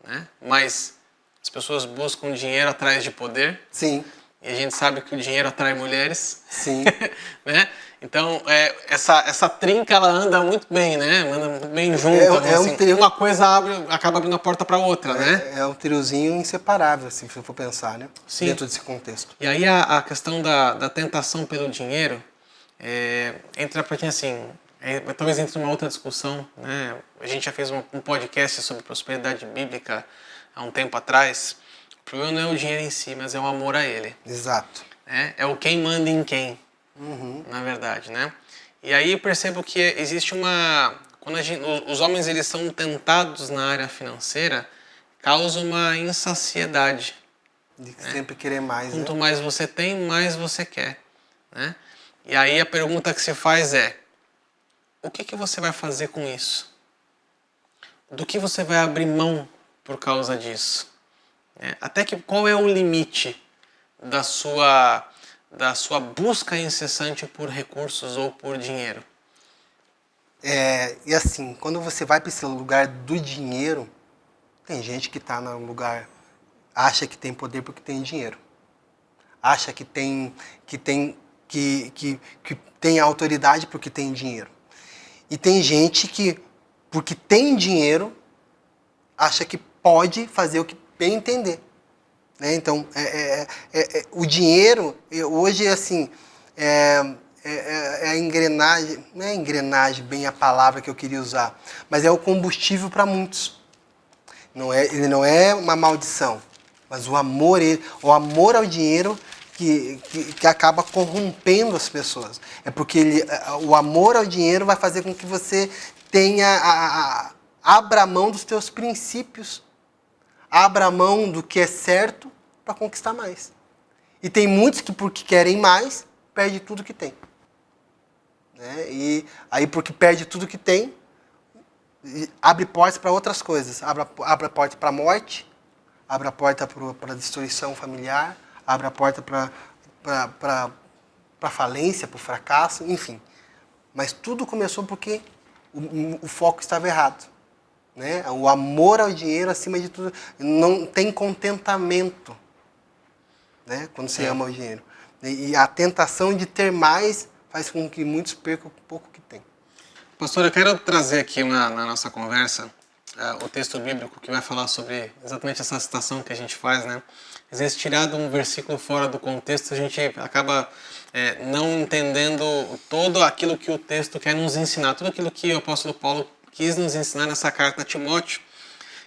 né? Mas as pessoas buscam dinheiro atrás de poder. Sim. E a gente sabe que o dinheiro atrai mulheres. Sim. Né? Então, essa trinca, ela anda muito bem, né? Anda muito bem junto. Assim, uma coisa acaba abrindo a porta para outra, né? É um triozinho inseparável, assim, se eu for pensar, né? Sim. Dentro desse contexto. E aí a questão da tentação pelo dinheiro entra porque, assim, talvez entre uma outra discussão, né? A gente já fez um podcast sobre prosperidade bíblica há um tempo atrás. O problema não é o dinheiro em si, mas é o amor a ele. Exato. É o quem manda em quem, na verdade, né? E aí eu percebo que existe uma quando os homens eles são tentados na área financeira, causa uma insaciedade. De sempre querer mais, Quanto né? mais você tem, mais você quer, né? E aí a pergunta que se faz é: o que você vai fazer com isso? Do que você vai abrir mão por causa disso? Até que qual é o limite da sua busca incessante por recursos ou por dinheiro? E assim, quando você vai para esse lugar do dinheiro, tem gente que está no lugar, acha que tem poder porque tem dinheiro. Acha que tem autoridade porque tem dinheiro. E tem gente que, porque tem dinheiro, acha que pode fazer o que bem entender. Né? Então, o dinheiro, hoje, assim, é a engrenagem, não é engrenagem bem a palavra que eu queria usar, mas é o combustível para muitos. Ele não é uma maldição, mas o amor ao dinheiro que acaba corrompendo as pessoas. É porque o amor ao dinheiro vai fazer com que você abra mão dos teus princípios, abra mão do que é certo para conquistar mais. E tem muitos que, porque querem mais, perde tudo que tem. Né? E aí, porque perde tudo que tem, abre portas para outras coisas. Abre a porta para a morte, abre a porta para a destruição familiar, abre a porta para a falência, para o fracasso, enfim. Mas tudo começou porque o foco estava errado. Né? O amor ao dinheiro, acima de tudo, não tem contentamento, né? Quando você ama o dinheiro. E a tentação de ter mais faz com que muitos percam o pouco que tem. Pastor, eu quero trazer aqui na nossa conversa o texto bíblico que vai falar sobre exatamente essa citação que a gente faz, né? Às vezes, tirado um versículo fora do contexto, a gente acaba não entendendo todo aquilo que o texto quer nos ensinar, tudo aquilo que o apóstolo Paulo quis nos ensinar nessa carta a Timóteo,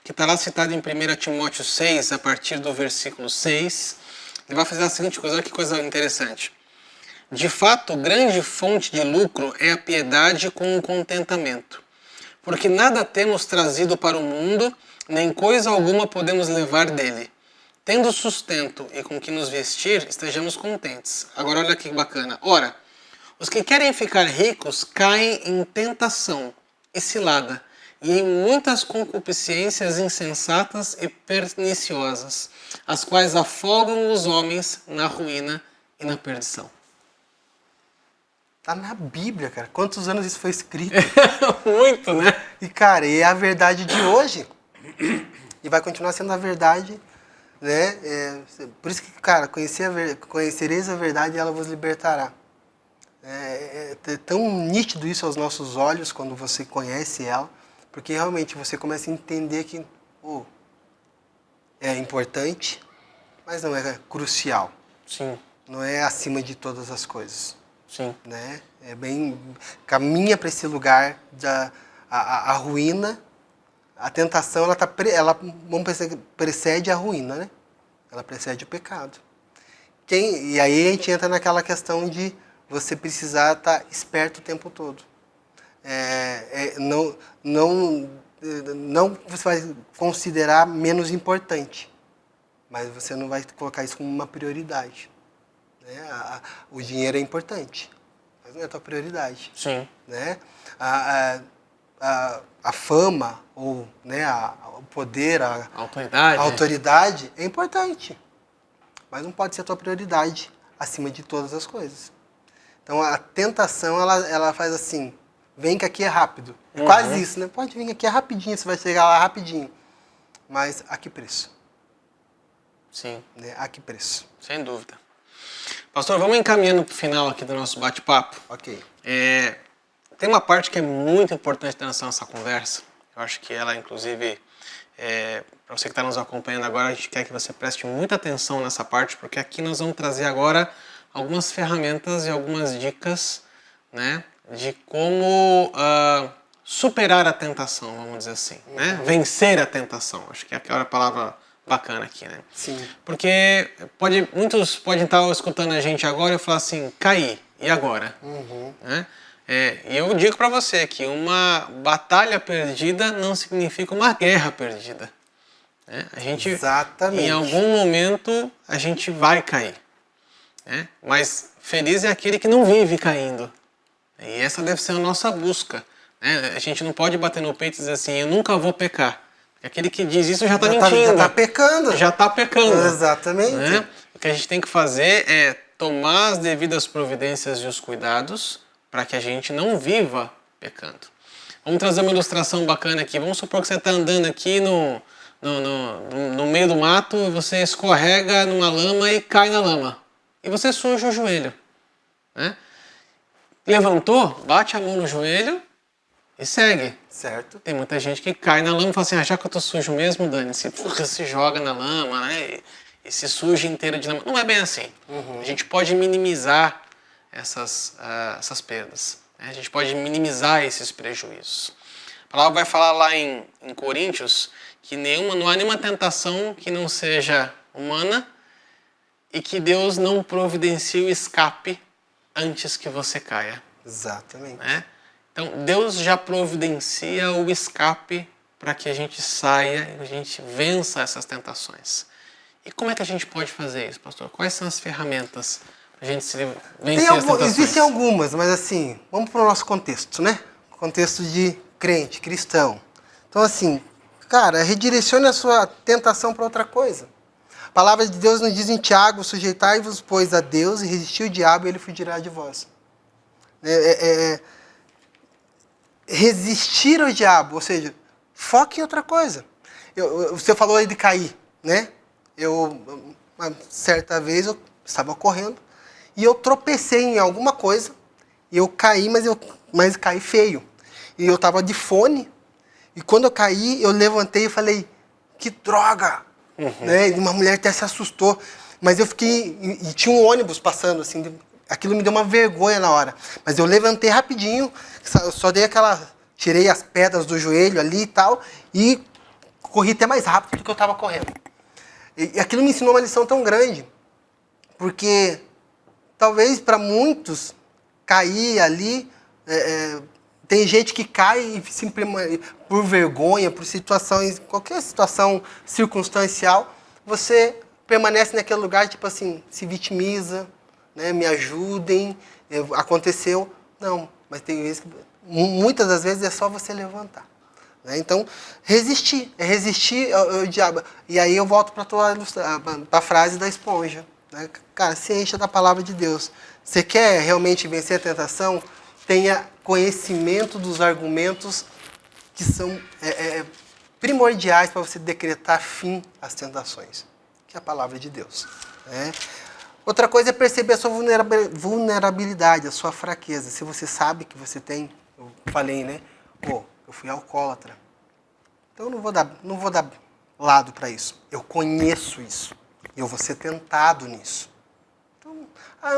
que está lá citado em 1 Timóteo 6, a partir do versículo 6. Ele vai fazer a seguinte coisa, olha que coisa interessante. De fato, grande fonte de lucro é a piedade com o contentamento, porque nada temos trazido para o mundo, nem coisa alguma podemos levar dele. Tendo sustento e com que nos vestir, estejamos contentes. Agora olha que bacana. Ora, os que querem ficar ricos caem em tentação e cilada, e em muitas concupiscências insensatas e perniciosas, as quais afogam os homens na ruína e na perdição. Tá na Bíblia, cara. Quantos anos isso foi escrito? Muito, né? E, cara, é a verdade de hoje. E vai continuar sendo a verdade, né? Por isso que, cara, conhecereis a verdade e ela vos libertará. É tão nítido isso aos nossos olhos quando você conhece ela, porque realmente você começa a entender que é importante, mas não é crucial. Sim. Não é acima de todas as coisas. Sim. Né? Caminha para esse lugar a ruína, a tentação, ela precede a ruína, né? Ela precede o pecado. E aí a gente entra naquela questão de você precisar estar esperto o tempo todo. Não você vai considerar menos importante, mas você não vai colocar isso como uma prioridade. O dinheiro é importante, mas não é a tua prioridade. Sim. Né? A fama, ou, né, o poder, a autoridade é importante, mas não pode ser a tua prioridade acima de todas as coisas. Então a tentação, ela faz assim, vem que aqui é rápido. É quase isso, né? Pode vir aqui, é rapidinho, você vai chegar lá rapidinho. Mas a que preço? Sim. Né? A que preço? Sem dúvida. Pastor, vamos encaminhando para o final aqui do nosso bate-papo. Ok. Tem uma parte que é muito importante nessa nossa conversa. Eu acho que ela, inclusive, para você que está nos acompanhando agora, a gente quer que você preste muita atenção nessa parte, porque aqui nós vamos trazer agora algumas ferramentas e algumas dicas, né, de como superar a tentação, vamos dizer assim, né? Vencer a tentação. Acho que é a palavra bacana aqui, né? Sim. Porque muitos podem estar escutando a gente agora e falar assim, caí, e agora? Né? E eu digo para você que uma batalha perdida não significa uma guerra perdida. A gente, Exatamente. em algum momento, a gente vai cair. Mas feliz é aquele que não vive caindo. E essa deve ser a nossa busca. A gente não pode bater no peito e dizer assim, eu nunca vou pecar. Aquele que diz isso já está mentindo. Já está pecando. Já está pecando. Exatamente. O que a gente tem que fazer é tomar as devidas providências e os cuidados para que a gente não viva pecando. Vamos trazer uma ilustração bacana aqui. Vamos supor que você está andando aqui no meio do mato, você escorrega numa lama e cai na lama. E você suja o joelho. Levantou, bate a mão no joelho e segue. Certo. Tem muita gente que cai na lama e fala assim, já que eu tô sujo mesmo, dane-se, se joga na lama, e se suja inteiro de lama. Não é bem assim. A gente pode minimizar essas perdas. A gente pode minimizar esses prejuízos. A palavra vai falar lá em Coríntios que não há nenhuma tentação que não seja humana e que Deus não providencie o escape antes que você caia. Exatamente. Então, Deus já providencia o escape para que a gente saia e a gente vença essas tentações. E como é que a gente pode fazer isso, pastor? Quais são as ferramentas para a gente vencer as tentações? Existem algumas, mas assim, vamos para o nosso contexto, né? Contexto de crente, cristão. Então, assim, cara, redirecione a sua tentação para outra coisa. A palavra de Deus nos diz em Tiago, sujeitai-vos, pois, a Deus e resistir o diabo e ele fugirá de vós. Resistir ao diabo, ou seja, foque em outra coisa. Você falou aí de cair, né? Uma certa vez eu estava correndo e eu tropecei em alguma coisa e eu caí, mas caí feio. E eu estava de fone e quando eu caí, eu levantei e falei, que droga! E uma mulher até se assustou, mas eu fiquei, e tinha um ônibus passando, assim, aquilo me deu uma vergonha na hora. Mas eu levantei rapidinho, só dei tirei as pedras do joelho ali e tal, e corri até mais rápido do que eu estava correndo. E aquilo me ensinou uma lição tão grande, porque talvez para muitos cair ali, tem gente que cai simplesmente por vergonha, por situações, qualquer situação circunstancial, você permanece naquele lugar, tipo assim, se vitimiza, me ajudem, aconteceu. Não, mas tem vezes que, muitas das vezes é só você levantar. Então, resistir ao diabo. E aí eu volto para a frase da esponja. Cara, se encha da palavra de Deus. Você quer realmente vencer a tentação? Tenha conhecimento dos argumentos que são primordiais para você decretar fim às tentações, que é a palavra de Deus. Outra coisa é perceber a sua vulnerabilidade, a sua fraqueza. Se você sabe que você tem, eu falei, né? Eu fui alcoólatra. Então eu não vou dar lado para isso. Eu conheço isso. E eu vou ser tentado nisso. Então,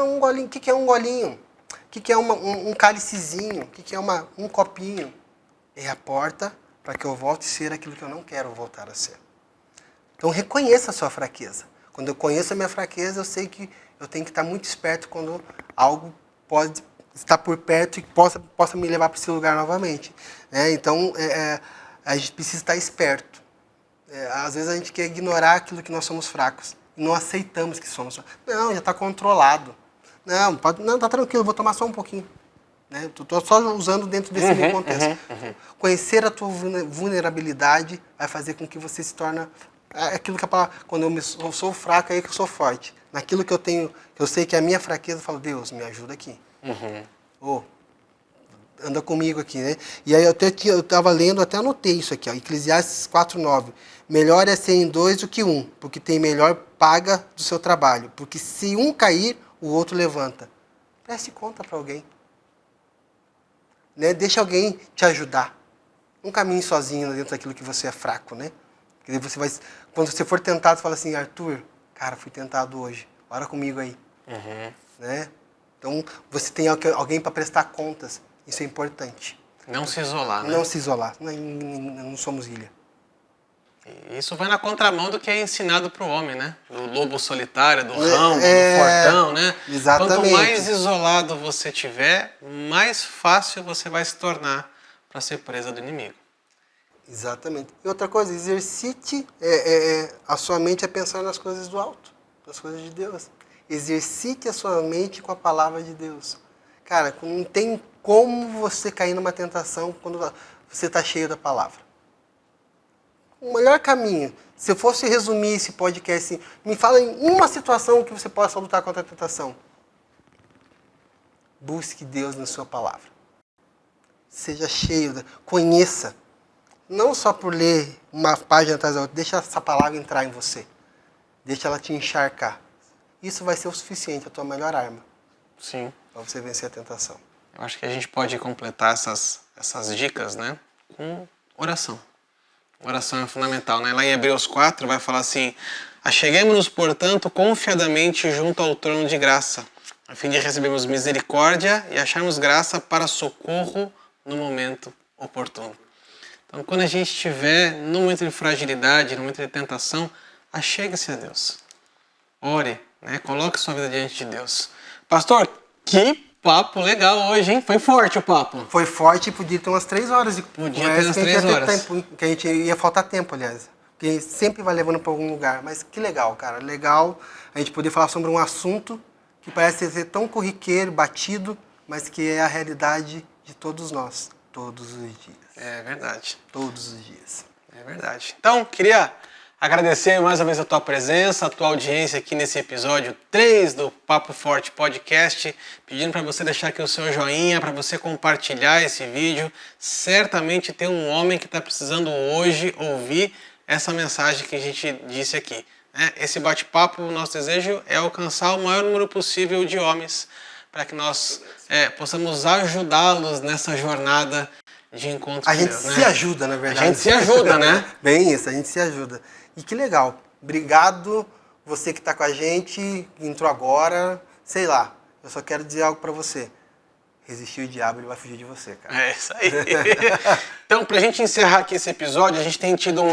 um golinho. O que é um golinho? O que é um cálicezinho? O que é um copinho? É a porta para que eu volte a ser aquilo que eu não quero voltar a ser. Então reconheça a sua fraqueza. Quando eu conheço a minha fraqueza, eu sei que eu tenho que estar muito esperto quando algo pode estar por perto e possa me levar para esse lugar novamente. Então, a gente precisa estar esperto. Às vezes a gente quer ignorar aquilo que nós somos fracos. E não aceitamos que somos fracos. Não, já está controlado. Não, tá tranquilo, vou tomar só um pouquinho. Estou só usando dentro desse meu contexto. Conhecer a tua vulnerabilidade vai fazer com que você se torne aquilo que a palavra, quando eu sou fraco, é aí que eu sou forte. Naquilo que eu tenho, que eu sei que é a minha fraqueza, eu falo, Deus, me ajuda aqui. Anda comigo aqui, né? E aí eu estava lendo, até anotei isso aqui, Eclesiastes 4:9. Melhor é ser em dois do que um, porque tem melhor paga do seu trabalho. Porque se um cair, o outro levanta. Preste conta para alguém. Deixa alguém te ajudar. Não caminhe sozinho dentro daquilo que você é fraco, né? Porque você vai, quando você for tentado, você fala assim, Arthur, cara, fui tentado hoje. Ora comigo aí. Então, você tem alguém para prestar contas. Isso é importante. Não se isolar, né? Não se isolar. Não somos ilha. E isso vai na contramão do que é ensinado para o homem, né? Do lobo solitário, do Rambo, do fortão, né? Exatamente. Quanto mais isolado você tiver, mais fácil você vai se tornar para ser presa do inimigo. Exatamente. E outra coisa, exercite a sua mente a pensar nas coisas do alto, nas coisas de Deus. Exercite a sua mente com a palavra de Deus. Cara, não tem como você cair numa tentação quando você está cheio da palavra. O melhor caminho, se eu fosse resumir esse podcast assim, me fala em uma situação que você possa lutar contra a tentação. Busque Deus na sua palavra. Seja cheio, conheça. Não só por ler uma página atrás da outra, deixa essa palavra entrar em você. Deixa ela te encharcar. Isso vai ser o suficiente, a tua melhor arma. Sim. Para você vencer a tentação. Eu acho que a gente pode completar essas dicas, né, com oração. Oração é fundamental, né? Lá em Hebreus 4 vai falar assim: acheguemo-nos, portanto, confiadamente junto ao trono de graça, a fim de recebermos misericórdia e acharmos graça para socorro no momento oportuno. Então, quando a gente estiver no momento de fragilidade, no momento de tentação, achegue-se a Deus. Ore, né? Coloque sua vida diante de Deus. Pastor, que papo legal hoje, hein? Foi forte o papo. Foi forte e podia ter umas 3 horas de Podia ter umas 3 horas. Que a gente ia faltar tempo, aliás. Porque sempre vai levando para algum lugar. Mas que legal, cara. Legal a gente poder falar sobre um assunto que parece ser tão corriqueiro, batido, mas que é a realidade de todos nós, todos os dias. É verdade. Todos os dias. É verdade. Então, queria agradecer mais uma vez a tua presença, a tua audiência aqui nesse episódio 3 do Papo Forte Podcast, pedindo para você deixar aqui o seu joinha, para você compartilhar esse vídeo. Certamente tem um homem que está precisando hoje ouvir essa mensagem que a gente disse aqui. Né? Esse bate-papo, o nosso desejo é alcançar o maior número possível de homens, para que nós possamos ajudá-los nessa jornada de encontro com Deus. A gente se ajuda, na verdade. A gente se ajuda, né? Bem isso, a gente se ajuda. E que legal. Obrigado, você que está com a gente, entrou agora. Sei lá, eu só quero dizer algo para você. Resistir o diabo, ele vai fugir de você, cara. É isso aí. Então, pra gente encerrar aqui esse episódio, a gente tem tido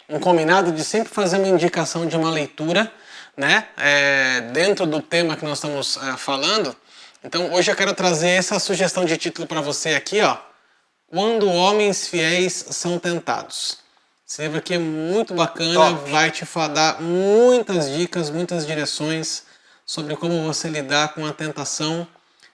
um combinado de sempre fazer uma indicação de uma leitura, né? Dentro do tema que nós estamos falando. Então, hoje eu quero trazer essa sugestão de título para você aqui, ó. Quando homens fiéis são tentados. Esse livro aqui é muito bacana, vai te dar muitas dicas, muitas direções sobre como você lidar com a tentação.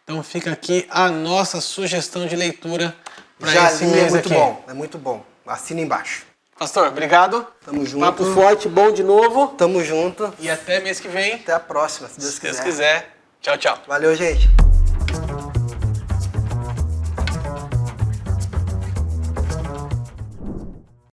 Então fica aqui a nossa sugestão de leitura para esse mês aqui. É muito bom. Assina embaixo. Pastor, obrigado. Tamo junto. Papo forte, bom de novo. Tamo junto. E até mês que vem. Até a próxima, se Deus quiser. Se Deus quiser. Tchau, tchau. Valeu, gente.